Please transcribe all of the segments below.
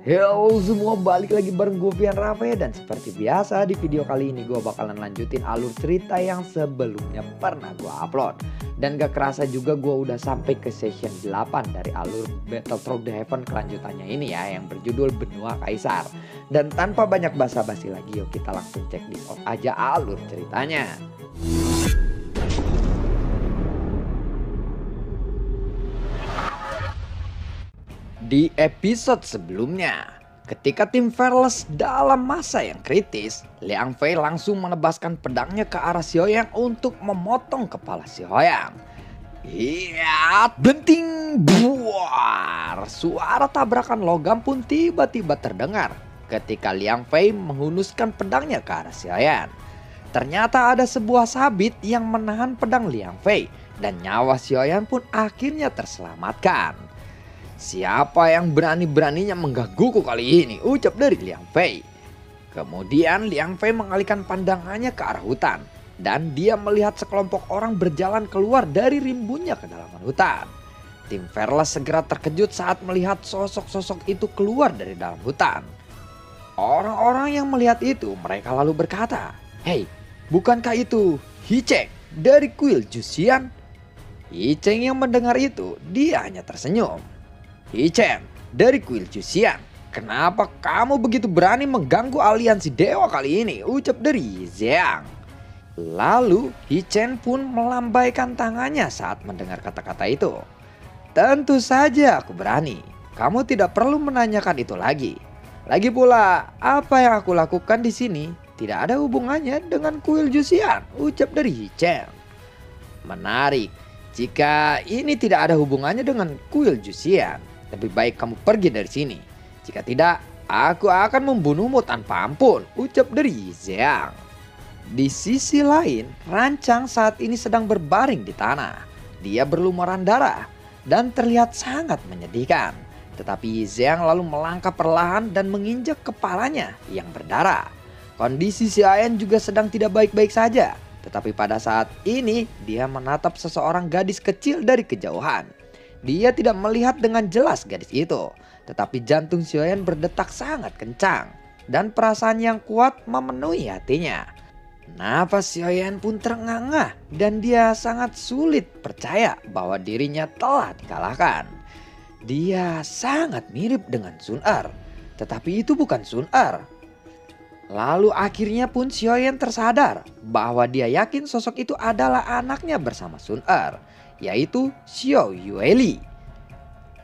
Halo semua, balik lagi bareng gue Vian Rafe. Dan seperti biasa di video kali ini gue bakalan lanjutin alur cerita yang sebelumnya pernah gue upload. Dan gak kerasa juga gue udah sampai ke session 8 dari alur Battle Through the Heaven kelanjutannya ini ya, yang berjudul Benua Kaisar. Dan tanpa banyak basa-basi lagi, yuk kita langsung cek di off aja alur ceritanya. Di episode sebelumnya, ketika tim Fearless dalam masa yang kritis, Liang Fei langsung menebaskan pedangnya ke arah Xiaoyan untuk memotong kepala Xiaoyan. Iya, benting buar. Suara tabrakan logam pun tiba-tiba terdengar ketika Liang Fei menghunuskan pedangnya ke arah Xiaoyan. Ternyata ada sebuah sabit yang menahan pedang Liang Fei dan nyawa Xiaoyan pun akhirnya terselamatkan. Siapa yang berani-beraninya menggangguku kali ini, ucap dari Liang Fei. Kemudian Liang Fei mengalihkan pandangannya ke arah hutan. Dan dia melihat sekelompok orang berjalan keluar dari rimbunnya ke dalam hutan. Tim Fearless segera terkejut saat melihat sosok-sosok itu keluar dari dalam hutan. Orang-orang yang melihat itu mereka lalu berkata, "Hei, bukankah itu Hicheng dari kuil Juxian?" Hicheng yang mendengar itu, dia hanya tersenyum. "Hicheng dari kuil Juxian, kenapa kamu begitu berani mengganggu aliansi dewa kali ini?" ucap dari Zhang. Lalu Hicheng pun melambaikan tangannya saat mendengar kata-kata itu. "Tentu saja aku berani. Kamu tidak perlu menanyakan itu lagi. Lagi pula, apa yang aku lakukan di sini tidak ada hubungannya dengan kuil Juxian," ucap dari Hicheng. "Menarik. Jika ini tidak ada hubungannya dengan kuil Juxian, lebih baik kamu pergi dari sini. Jika tidak, aku akan membunuhmu tanpa ampun," ucap dari Zhang. Di sisi lain, Rancang saat ini sedang berbaring di tanah. Dia berlumuran darah dan terlihat sangat menyedihkan. Tetapi Zhang lalu melangkah perlahan dan menginjak kepalanya yang berdarah. Kondisi Xiaoyan juga sedang tidak baik-baik saja. Tetapi pada saat ini dia menatap seseorang gadis kecil dari kejauhan. Dia tidak melihat dengan jelas gadis itu. Tetapi jantung Xiaoyan berdetak sangat kencang. Dan perasaan yang kuat memenuhi hatinya. Nafas Xiaoyan pun terengah-engah dan dia sangat sulit percaya bahwa dirinya telah dikalahkan. Dia sangat mirip dengan Sun Er, tetapi itu bukan Sun Er. Lalu akhirnya pun Xiaoyan tersadar bahwa dia yakin sosok itu adalah anaknya bersama Sun Er, yaitu Xiao Yueli.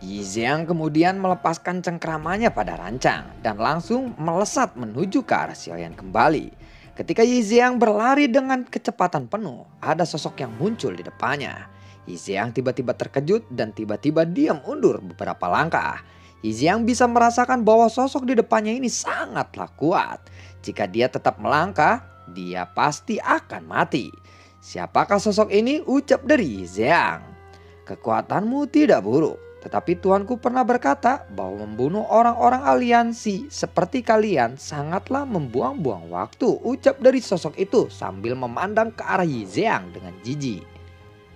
Yizhang kemudian melepaskan cengkramannya pada Rancang dan langsung melesat menuju ke arah Xiaoyan kembali. Ketika Yizhang berlari dengan kecepatan penuh, ada sosok yang muncul di depannya. Yizhang tiba-tiba terkejut dan tiba-tiba diam mundur beberapa langkah. Yizhang bisa merasakan bahwa sosok di depannya ini sangatlah kuat. Jika dia tetap melangkah, dia pasti akan mati. "Siapakah sosok ini?" ucap dari Yizhang. "Kekuatanmu tidak buruk. Tetapi Tuanku pernah berkata bahwa membunuh orang-orang aliansi seperti kalian sangatlah membuang-buang waktu," ucap dari sosok itu sambil memandang ke arah Yizhang dengan jijik.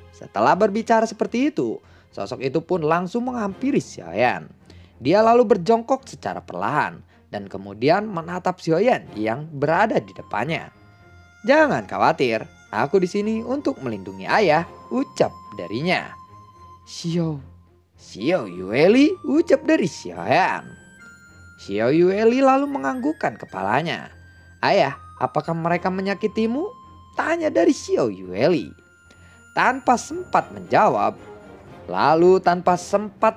Setelah berbicara seperti itu, sosok itu pun langsung menghampiri Xiaoyan. Dia lalu berjongkok secara perlahan dan kemudian menatap Xiaoyan yang berada di depannya. "Jangan khawatir, aku di sini untuk melindungi ayah," ucap darinya. Xiao Yueli," ucap dari Xiaoyan. Xiao Yueli lalu menganggukkan kepalanya. "Ayah, apakah mereka menyakitimu?" tanya dari Xiao Yueli. Tanpa sempat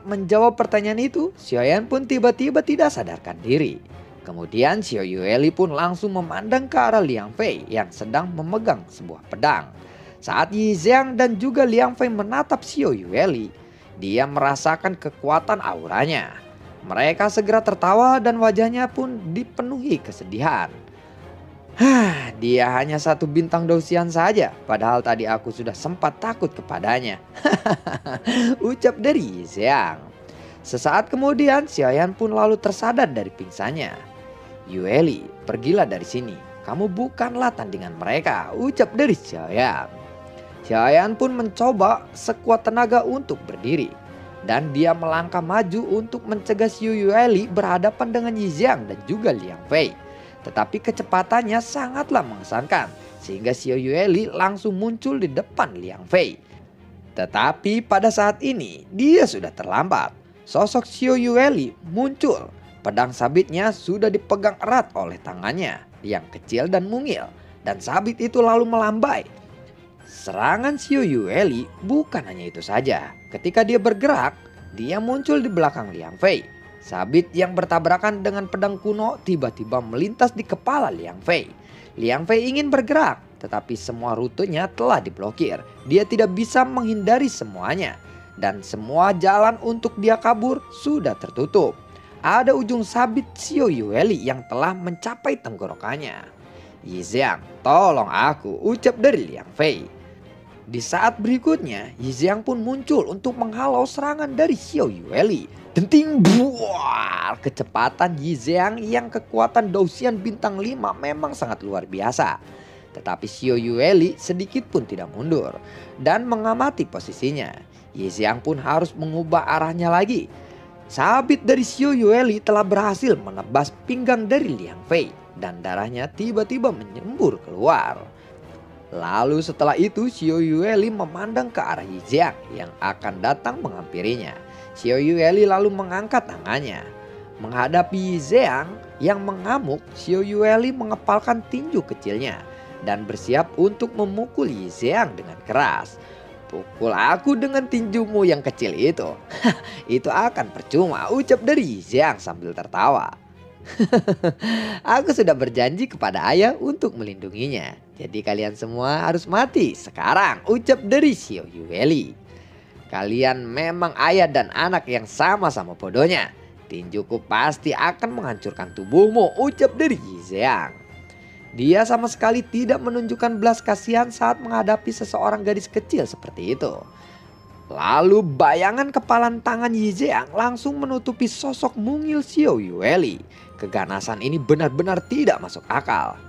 menjawab pertanyaan itu, Xiaoyan pun tiba-tiba tidak sadarkan diri. Kemudian Xiao Yueli pun langsung memandang ke arah Liang Fei yang sedang memegang sebuah pedang. Saat Yizhang dan juga Liang Fei menatap Xiao Yueli, dia merasakan kekuatan auranya. Mereka segera tertawa dan wajahnya pun dipenuhi kesedihan. "Dia hanya satu bintang Douxian saja, padahal tadi aku sudah sempat takut kepadanya," ucap dari Zhang. Sesaat kemudian Xiaoyan pun lalu tersadar dari pingsannya. "Yueli, pergilah dari sini. Kamu bukanlah tandingan mereka," ucap dari Xiaoyan. Xiaoyan pun mencoba sekuat tenaga untuk berdiri. dan dia melangkah maju untuk mencegah Xiao Yueli berhadapan dengan Yi Zhang dan juga Liang Fei. Tetapi kecepatannya sangatlah mengesankan sehingga Xiao Yueli langsung muncul di depan Liang Fei. Tetapi pada saat ini dia sudah terlambat. Sosok Xiao Yueli muncul. Pedang sabitnya sudah dipegang erat oleh tangannya yang kecil dan mungil, dan sabit itu lalu melambai. Serangan Xiao Yueli bukan hanya itu saja. Ketika dia bergerak, dia muncul di belakang Liang Fei. Sabit yang bertabrakan dengan pedang kuno tiba-tiba melintas di kepala Liang Fei. Liang Fei ingin bergerak, tetapi semua rutenya telah diblokir. Dia tidak bisa menghindari semuanya, dan semua jalan untuk dia kabur sudah tertutup. Ada ujung sabit Xiao Yueli yang telah mencapai tenggorokannya. Yi Zhang, tolong aku, ucap dari Liang Fei. Di saat berikutnya, Yi Zhang pun muncul untuk menghalau serangan dari Xiao Yueli. Denting buar, kecepatan Yi Zhang yang kekuatan Douxian bintang 5 memang sangat luar biasa. Tetapi Xiao Yueli sedikit pun tidak mundur dan mengamati posisinya. Yi Zhang pun harus mengubah arahnya lagi. Sabit dari Xiao Yueli telah berhasil menebas pinggang dari Liang Fei dan darahnya tiba-tiba menyembur keluar. Lalu setelah itu Xiao Yueli memandang ke arah Yi Zhang yang akan datang menghampirinya. Xiao Yueli lalu mengangkat tangannya. Menghadapi Yi Zhang yang mengamuk, Xiao Yueli mengepalkan tinju kecilnya dan bersiap untuk memukul Yi Zhang dengan keras. Pukul aku dengan tinjumu yang kecil itu. Itu akan percuma, ucap dari Yi Zhang sambil tertawa. Aku sudah berjanji kepada ayah untuk melindunginya. Jadi kalian semua harus mati sekarang, ucap dari Xiao Yueli. Kalian memang ayah dan anak yang sama-sama bodohnya. Tinjuku pasti akan menghancurkan tubuhmu, ucap dari Yi Zhang. Dia sama sekali tidak menunjukkan belas kasihan saat menghadapi seseorang gadis kecil seperti itu. Lalu bayangan kepalan tangan Yi Zhang langsung menutupi sosok mungil Xiao Yueli. Keganasan ini benar-benar tidak masuk akal.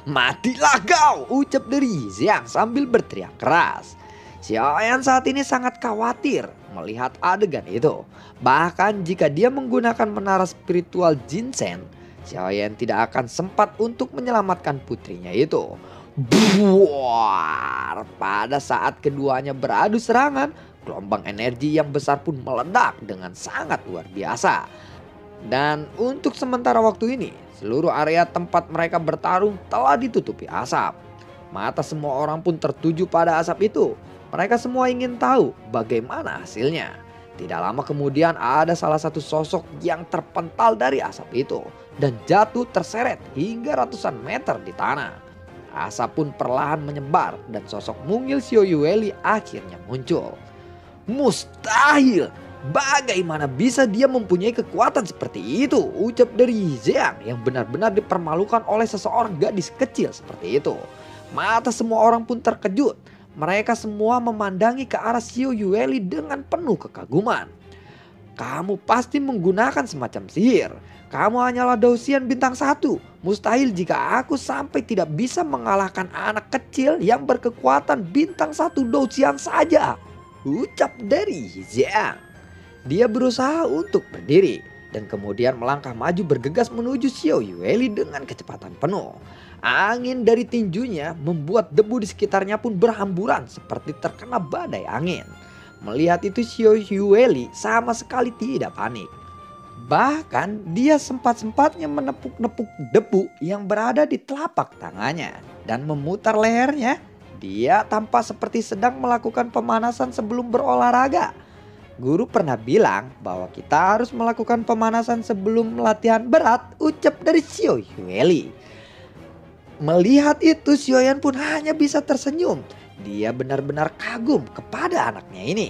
Matilah kau, ucap dari Yi Zhang sambil berteriak keras. Xiaoyan saat ini sangat khawatir melihat adegan itu. Bahkan jika dia menggunakan menara spiritual Jinsen, Xiaoyan tidak akan sempat untuk menyelamatkan putrinya itu. Buar! Pada saat keduanya beradu serangan, gelombang energi yang besar pun meledak dengan sangat luar biasa. Dan untuk sementara waktu ini, seluruh area tempat mereka bertarung telah ditutupi asap. Mata semua orang pun tertuju pada asap itu. Mereka semua ingin tahu bagaimana hasilnya. Tidak lama kemudian ada salah satu sosok yang terpental dari asap itu dan jatuh terseret hingga ratusan meter di tanah. Asap pun perlahan menyebar dan sosok mungil Xiao Yueli akhirnya muncul. Mustahil! Bagaimana bisa dia mempunyai kekuatan seperti itu? Ucap dari Yi Zhang yang benar-benar dipermalukan oleh seseorang gadis kecil seperti itu. Mata semua orang pun terkejut. Mereka semua memandangi ke arah Xiao Yueli dengan penuh kekaguman. Kamu pasti menggunakan semacam sihir. Kamu hanyalah Douxian bintang 1. Mustahil jika aku sampai tidak bisa mengalahkan anak kecil yang berkekuatan bintang 1 Douxian saja, ucap dari Yi Zhang. Dia berusaha untuk berdiri dan kemudian melangkah maju bergegas menuju Xiao Yueli dengan kecepatan penuh. Angin dari tinjunya membuat debu di sekitarnya pun berhamburan seperti terkena badai angin. Melihat itu Xiao Yueli sama sekali tidak panik. Bahkan dia sempat-sempatnya menepuk-nepuk debu yang berada di telapak tangannya dan memutar lehernya. Dia tampak seperti sedang melakukan pemanasan sebelum berolahraga. Guru pernah bilang bahwa kita harus melakukan pemanasan sebelum latihan berat, ucap dari Xiao Yueli. Melihat itu Xiaoyan pun hanya bisa tersenyum. Dia benar-benar kagum kepada anaknya ini.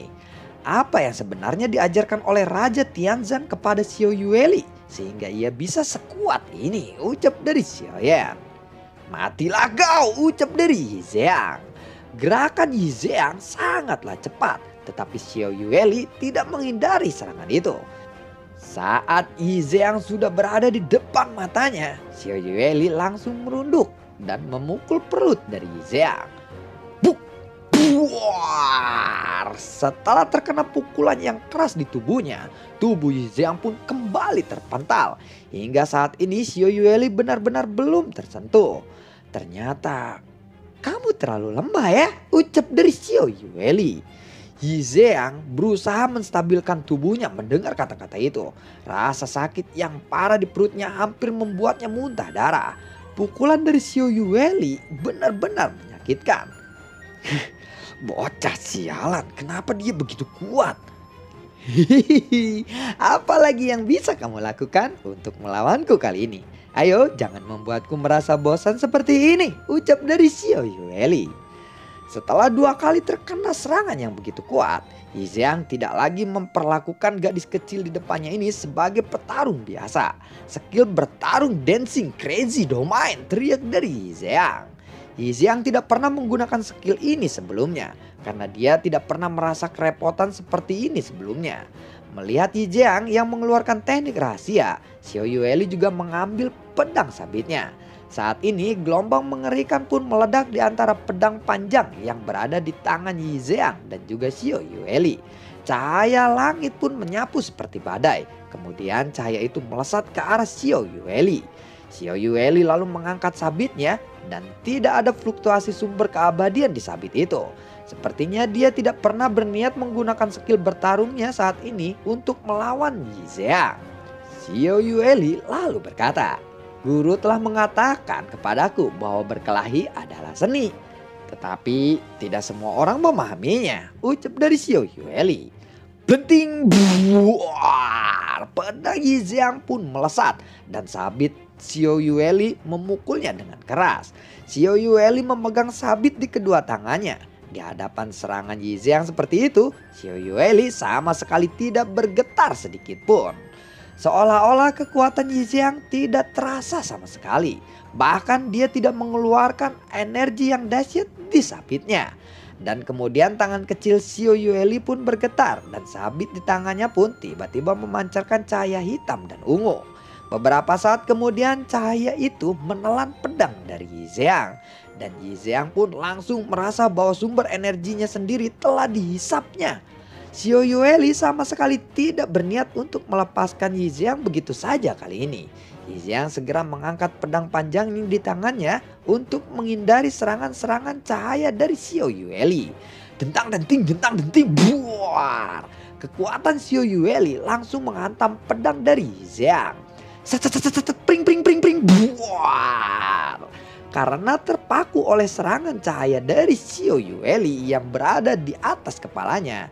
Apa yang sebenarnya diajarkan oleh Raja Tianzan kepada Xiao Yueli sehingga ia bisa sekuat ini, ucap dari Xiaoyan. Matilah kau, ucap dari Yi Zhang. Gerakan Yi Zhang sangatlah cepat, tetapi Xiao Yueli tidak menghindari serangan itu. Saat Yi Zhang sudah berada di depan matanya, Xiao Yueli langsung merunduk dan memukul perut dari Yi Zhang. Buk! Buar! Setelah terkena pukulan yang keras di tubuhnya, tubuh Yi Zhang pun kembali terpental. Hingga saat ini Xiao Yueli benar-benar belum tersentuh. Ternyata kamu terlalu lemah ya, ucap dari Xiao Yueli. Yi Zhang berusaha menstabilkan tubuhnya mendengar kata-kata itu. Rasa sakit yang parah di perutnya hampir membuatnya muntah darah. Pukulan dari Xiao Yueli benar-benar menyakitkan. Bocah sialan, kenapa dia begitu kuat? Hihihi, apalagi yang bisa kamu lakukan untuk melawanku kali ini? Ayo, jangan membuatku merasa bosan seperti ini, ucap dari Xiao Yueli. Setelah 2 kali terkena serangan yang begitu kuat, Yi Zhang tidak lagi memperlakukan gadis kecil di depannya ini sebagai petarung biasa. Skill bertarung Dancing Crazy Domain, teriak dari Yi Zhang. Yi Zhang tidak pernah menggunakan skill ini sebelumnya karena dia tidak pernah merasa kerepotan seperti ini sebelumnya. Melihat Yi Zhang yang mengeluarkan teknik rahasia, Xiao Yueli juga mengambil pedang sabitnya. Saat ini gelombang mengerikan pun meledak di antara pedang panjang yang berada di tangan Yi Zhang dan juga Xiao Yueli. Cahaya langit pun menyapu seperti badai. Kemudian cahaya itu melesat ke arah Xiao Yueli. Xiao Yueli lalu mengangkat sabitnya dan tidak ada fluktuasi sumber keabadian di sabit itu. Sepertinya dia tidak pernah berniat menggunakan skill bertarungnya saat ini untuk melawan Yi Zhang. Xiao Yueli lalu berkata, "Guru telah mengatakan kepadaku bahwa berkelahi adalah seni. Tetapi tidak semua orang memahaminya," ucap dari Xiao Yueli. Benting, buar, pedang Yi Zhang pun melesat dan sabit Xiao Yueli memukulnya dengan keras. Xiao Yueli memegang sabit di kedua tangannya. Di hadapan serangan Yi Zhang seperti itu, Xiao Yueli sama sekali tidak bergetar sedikit pun. Seolah-olah kekuatan Yi Zhang tidak terasa sama sekali. Bahkan dia tidak mengeluarkan energi yang dahsyat di sabitnya. Dan kemudian tangan kecil Xiao Yueli pun bergetar dan sabit di tangannya pun tiba-tiba memancarkan cahaya hitam dan ungu. Beberapa saat kemudian cahaya itu menelan pedang dari Yi Zhang. Dan Yi Zhang pun langsung merasa bahwa sumber energinya sendiri telah dihisapnya. Xiao Yueli sama sekali tidak berniat untuk melepaskan Yi Zhang begitu saja kali ini. Yi Zhang segera mengangkat pedang panjang di tangannya untuk menghindari serangan-serangan cahaya dari Xiao Yueli. Dentang denting, buar. Kekuatan Xiao Yueli langsung menghantam pedang dari Yi Zhang. Pring, buar. Karena terpaku oleh serangan cahaya dari Xiao Yueli yang berada di atas kepalanya,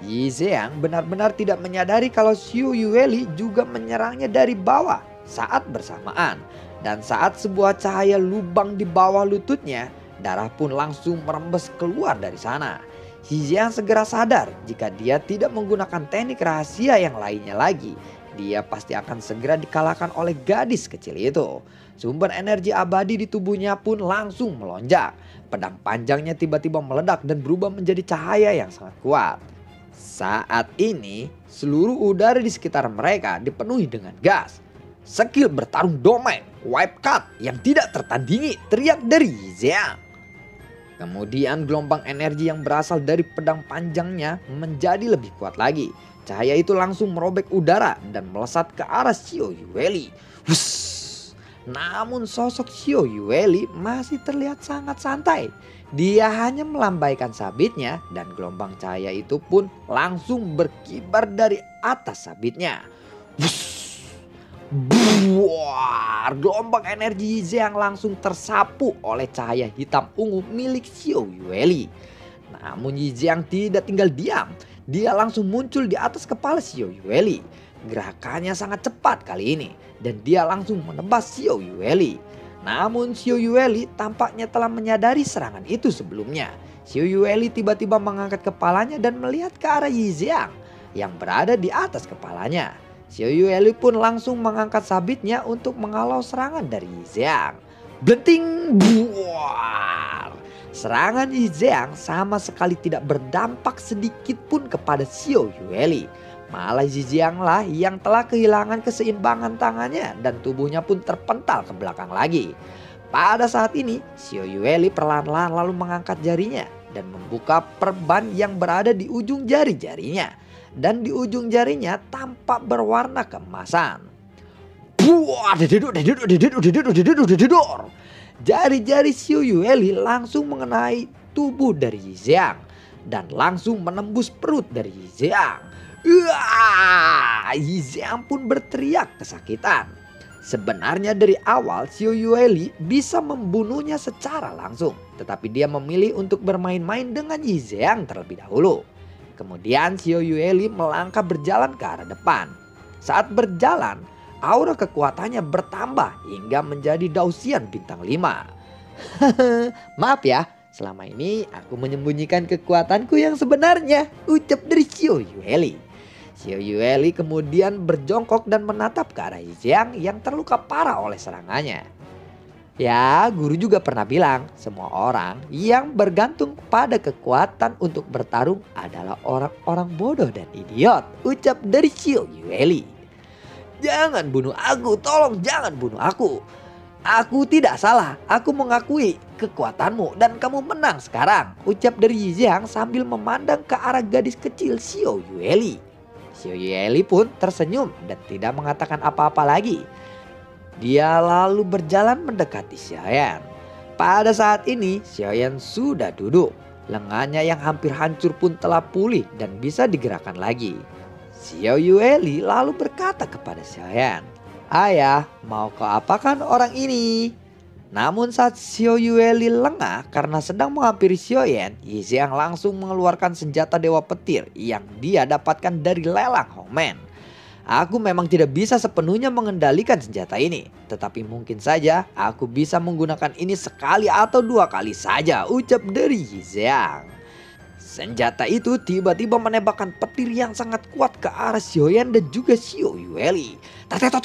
Yi Zhang benar-benar tidak menyadari kalau Xiao Yueli juga menyerangnya dari bawah saat bersamaan. Dan saat sebuah cahaya lubang di bawah lututnya, darah pun langsung merembes keluar dari sana. Yi Zhang segera sadar jika dia tidak menggunakan teknik rahasia yang lainnya lagi, dia pasti akan segera dikalahkan oleh gadis kecil itu. Sumber energi abadi di tubuhnya pun langsung melonjak. Pedang panjangnya tiba-tiba meledak dan berubah menjadi cahaya yang sangat kuat. Saat ini seluruh udara di sekitar mereka dipenuhi dengan gas. Skill bertarung domain, wipe cut yang tidak tertandingi, teriak dari Yi Zhang. Kemudian gelombang energi yang berasal dari pedang panjangnya menjadi lebih kuat lagi. Cahaya itu langsung merobek udara dan melesat ke arah Xiao Yueli. Namun sosok Xiao Yueli masih terlihat sangat santai. Dia hanya melambaikan sabitnya dan gelombang cahaya itu pun langsung berkibar dari atas sabitnya. Buar, gelombang energi Yi Zhang langsung tersapu oleh cahaya hitam ungu milik Xiao Yueli. Namun Yi Zhang tidak tinggal diam. Dia langsung muncul di atas kepala Xiao Yueli. Gerakannya sangat cepat kali ini dan dia langsung menebas Xiao Yueli. Namun Xiao Yueli tampaknya telah menyadari serangan itu sebelumnya. Xiao Yueli tiba-tiba mengangkat kepalanya dan melihat ke arah Yi Zhang yang berada di atas kepalanya. Xiao Yueli pun langsung mengangkat sabitnya untuk menghalau serangan dari Yi Zhang. Blenting, buar. Serangan Yi Zhang sama sekali tidak berdampak sedikit pun kepada Xiao Yueli. Malah Yi Zhang lah yang telah kehilangan keseimbangan tangannya dan tubuhnya pun terpental ke belakang lagi. Pada saat ini Xiao Yueli perlahan-lahan lalu mengangkat jarinya dan membuka perban yang berada di ujung jari-jarinya. Dan di ujung jarinya tampak berwarna keemasan. Buah, dededor, dededor, dededor, dededor, dededor, dededor. Jari-jari Xiao Yueli langsung mengenai tubuh dari Yixiang dan langsung menembus perut dari Yixiang. Yixiang pun berteriak kesakitan. Sebenarnya dari awal Xiao Yueli bisa membunuhnya secara langsung, tetapi dia memilih untuk bermain-main dengan Yixiang terlebih dahulu. Kemudian Xiao Yueli melangkah berjalan ke arah depan. Saat berjalan, aura kekuatannya bertambah hingga menjadi Dausian bintang 5. Maaf ya, selama ini aku menyembunyikan kekuatanku yang sebenarnya, ucap dari Xiao Yueli. Xiao Yueli kemudian berjongkok dan menatap ke arah Yixiang yang terluka parah oleh serangannya. Ya, guru juga pernah bilang, semua orang yang bergantung pada kekuatan untuk bertarung adalah orang-orang bodoh dan idiot, ucap dari Xiao Yueli. Jangan bunuh aku, tolong jangan bunuh aku. Aku tidak salah, aku mengakui kekuatanmu dan kamu menang sekarang, ucap dari Yixiang sambil memandang ke arah gadis kecil Xiao Yueli. Xiao Yueli pun tersenyum dan tidak mengatakan apa-apa lagi. Dia lalu berjalan mendekati Xiaoyan. Pada saat ini Xiaoyan sudah duduk. Lengannya yang hampir hancur pun telah pulih dan bisa digerakkan lagi. Xiao Yueli lalu berkata kepada Xiaoyan, "Ayah, mau kau apakan orang ini?" Namun saat Xiao Yueli lengah karena sedang menghampiri Xiaoyan, Yixiang langsung mengeluarkan senjata Dewa Petir yang dia dapatkan dari lelang Hongmen. Aku memang tidak bisa sepenuhnya mengendalikan senjata ini, tetapi mungkin saja aku bisa menggunakan ini sekali atau 2 kali saja, ucap dari Yixiang. Senjata itu tiba-tiba menembakkan petir yang sangat kuat ke arah Xiaoyan dan juga Xiao Yueli. Tateto,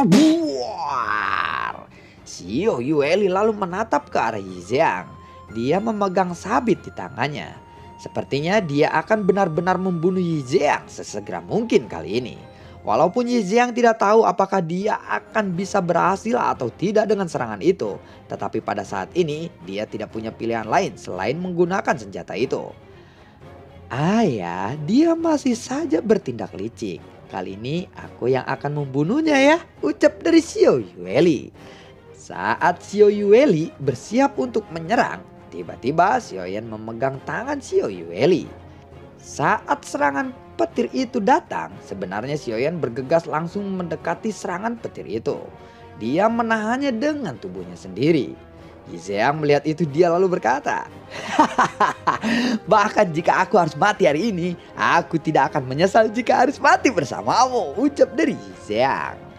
buar. Xiao Yueli lalu menatap ke arah Yixiang. Dia memegang sabit di tangannya. Sepertinya dia akan benar-benar membunuh Yixiang sesegera mungkin kali ini. Walaupun Yixiang tidak tahu apakah dia akan bisa berhasil atau tidak dengan serangan itu. Tetapi pada saat ini dia tidak punya pilihan lain selain menggunakan senjata itu. Ayah, dia masih saja bertindak licik. Kali ini aku yang akan membunuhnya ya, ucap dari Xiao Yueli. Saat Xiao Yueli bersiap untuk menyerang, tiba-tiba Xiaoyan memegang tangan Xiao Yueli. Saat serangan petir itu datang, sebenarnya Xiaoyan bergegas langsung mendekati serangan petir itu. Dia menahannya dengan tubuhnya sendiri. Yixiang melihat itu dia lalu berkata, "Bahkan jika aku harus mati hari ini, aku tidak akan menyesal jika harus mati bersamamu," ucap dari Yixiang.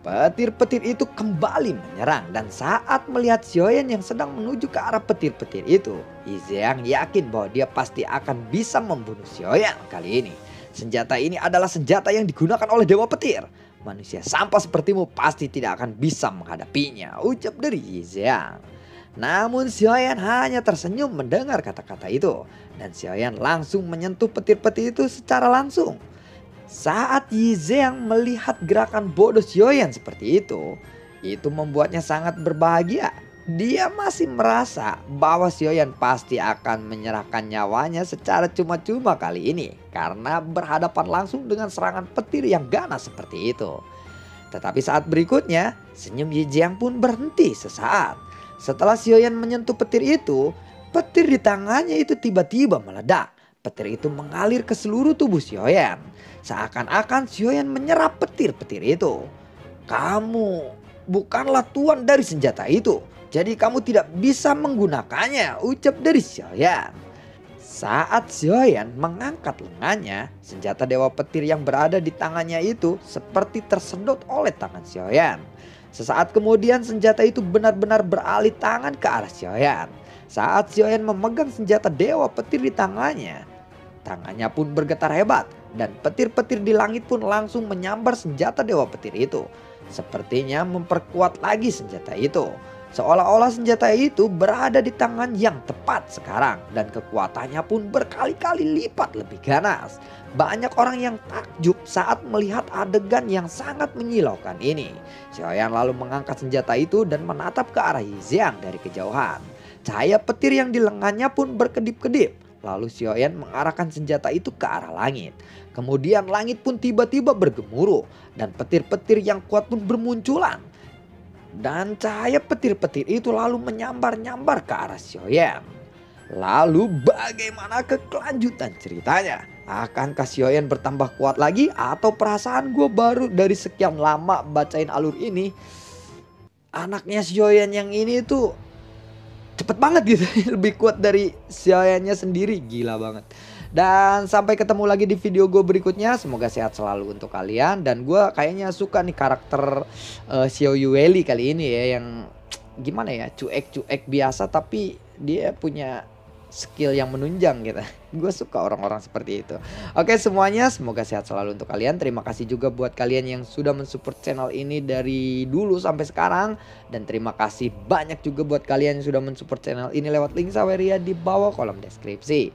Petir-petir itu kembali menyerang dan saat melihat Xiaoyan yang sedang menuju ke arah petir-petir itu, Yixiang yakin bahwa dia pasti akan bisa membunuh Xiaoyan kali ini. Senjata ini adalah senjata yang digunakan oleh Dewa Petir. Manusia sampah sepertimu pasti tidak akan bisa menghadapinya, ucap dari Yixiang. Namun Xiaoyan hanya tersenyum mendengar kata-kata itu dan Xiaoyan langsung menyentuh petir-petir itu secara langsung. Saat Yixiang melihat gerakan bodoh Xiaoyan seperti itu membuatnya sangat berbahagia. Dia masih merasa bahwa Xiaoyan pasti akan menyerahkan nyawanya secara cuma-cuma kali ini karena berhadapan langsung dengan serangan petir yang ganas seperti itu. Tetapi saat berikutnya, senyum Yixiang pun berhenti sesaat. Setelah Xiaoyan menyentuh petir itu, petir di tangannya itu tiba-tiba meledak. Petir itu mengalir ke seluruh tubuh Xiaoyan. Seakan-akan Xiaoyan menyerap petir-petir itu. "Kamu bukanlah tuan dari senjata itu, jadi kamu tidak bisa menggunakannya," ucap dari Xiaoyan. Saat Xiaoyan mengangkat lengannya, senjata Dewa Petir yang berada di tangannya itu seperti tersedot oleh tangan Xiaoyan. Sesaat kemudian senjata itu benar-benar beralih tangan ke arah Xiaoyan. Saat Xiaoyan memegang senjata Dewa Petir di tangannya, tangannya pun bergetar hebat dan petir-petir di langit pun langsung menyambar senjata Dewa Petir itu. Sepertinya memperkuat lagi senjata itu. Seolah-olah senjata itu berada di tangan yang tepat sekarang dan kekuatannya pun berkali-kali lipat lebih ganas. Banyak orang yang takjub saat melihat adegan yang sangat menyilaukan ini. Xiaoyan lalu mengangkat senjata itu dan menatap ke arah Yixiang dari kejauhan. Cahaya petir yang di lengannya pun berkedip-kedip. Lalu Xiaoyan mengarahkan senjata itu ke arah langit. Kemudian langit pun tiba-tiba bergemuruh dan petir-petir yang kuat pun bermunculan. Dan cahaya petir-petir itu lalu menyambar-nyambar ke arah Xiaoyan. Lalu bagaimana kelanjutan ceritanya? Akankah Xiaoyan bertambah kuat lagi atau perasaan gue baru dari sekian lama bacain alur ini, anaknya Xiaoyan yang ini tuh cepet banget gitu. Lebih kuat dari Xiaoyannya sendiri, gila banget. Dan sampai ketemu lagi di video gue berikutnya. Semoga sehat selalu untuk kalian. Dan gue kayaknya suka nih karakter Xiao Yueli kali ini ya, yang gimana ya, cuek-cuek biasa tapi dia punya skill yang menunjang gitu. Gue suka orang-orang seperti itu. Oke semuanya, semoga sehat selalu untuk kalian. Terima kasih juga buat kalian yang sudah mensupport channel ini dari dulu sampai sekarang. Dan terima kasih banyak juga buat kalian yang sudah mensupport channel ini lewat link Saweria di bawah kolom deskripsi.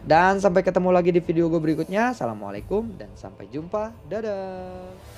Dan sampai ketemu lagi di video gue berikutnya. Assalamualaikum dan sampai jumpa. Dadah.